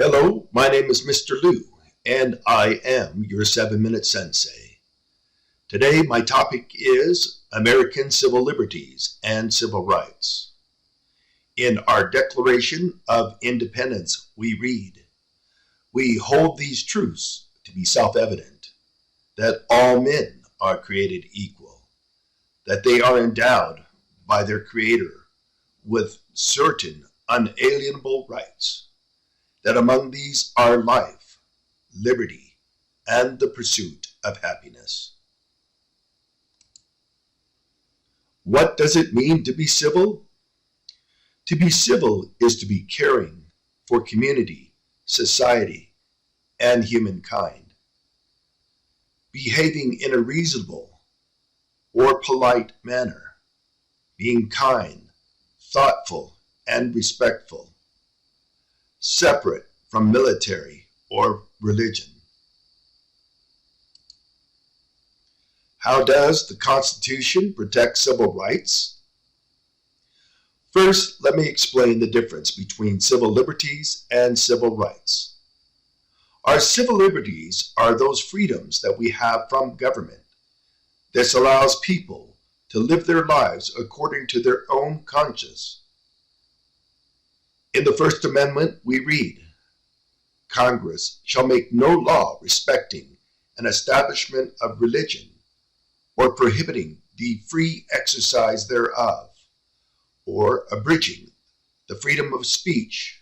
Hello, my name is Mr. Lue, and I am your 7-Minute Sensei. Today, my topic is American Civil Liberties and Civil Rights. In our Declaration of Independence, we read, "We hold these truths to be self-evident, that all men are created equal, that they are endowed by their Creator with certain unalienable rights, that among these are life, liberty, and the pursuit of happiness." What does it mean to be civil? To be civil is to be caring for community, society, and humankind, behaving in a reasonable or polite manner, being kind, thoughtful, and respectful, separate from military or religion. How does the Constitution protect civil rights? First, let me explain the difference between civil liberties and civil rights. Our civil liberties are those freedoms that we have from government. This allows people to live their lives according to their own conscience. In the First Amendment, we read, "Congress shall make no law respecting an establishment of religion or prohibiting the free exercise thereof, or abridging the freedom of speech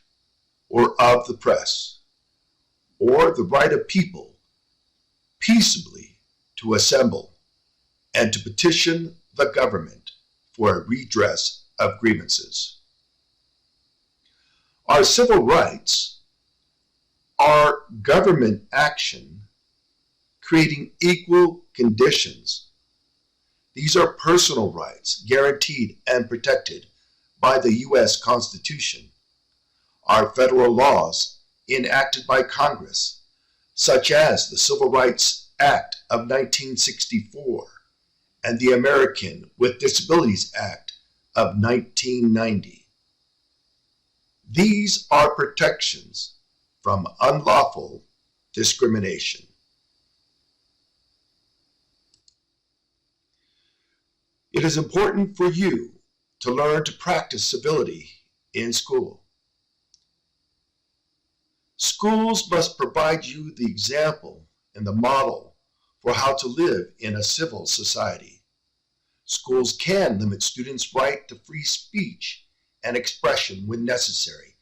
or of the press, or the right of people peaceably to assemble and to petition the government for a redress of grievances." Our civil rights are government action creating equal conditions. These are personal rights guaranteed and protected by the U.S. Constitution. Our federal laws enacted by Congress, such as the Civil Rights Act of 1964 and the American with Disabilities Act of 1990. These are protections from unlawful discrimination. It is important for you to learn to practice civility in school. Schools must provide you the example and the model for how to live in a civil society. Schools can limit students' right to free speech and expression when necessary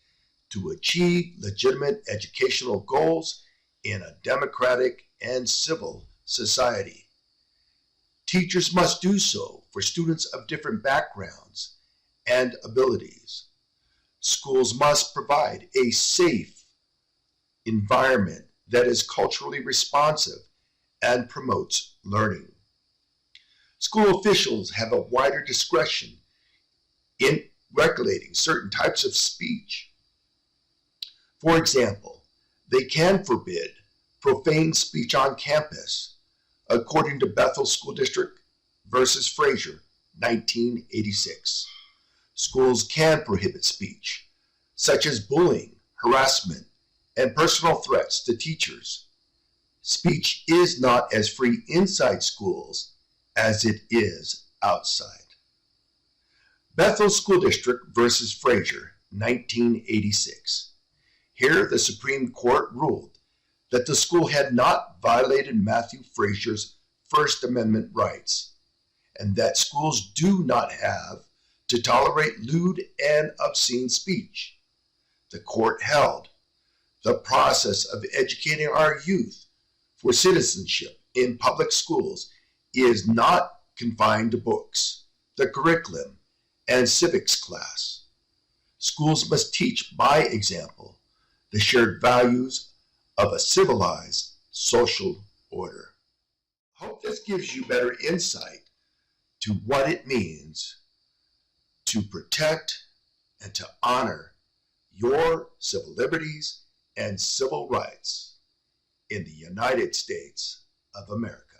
to achieve legitimate educational goals in a democratic and civil society. Teachers must do so for students of different backgrounds and abilities. Schools must provide a safe environment that is culturally responsive and promotes learning. School officials have a wider discretion in regulating certain types of speech. For example, they can forbid profane speech on campus, according to Bethel School District versus Frazier, 1986. Schools can prohibit speech, such as bullying, harassment, and personal threats to teachers. Speech is not as free inside schools as it is outside. Bethel School District versus Frazier, 1986. Here, the Supreme Court ruled that the school had not violated Matthew Frazier's First Amendment rights, and that schools do not have to tolerate lewd and obscene speech. The court held the process of educating our youth for citizenship in public schools is not confined to books, the curriculum, and civics class. Schools must teach by example the shared values of a civilized social order. Hope this gives you better insight to what it means to protect and to honor your civil liberties and civil rights in the United States of America.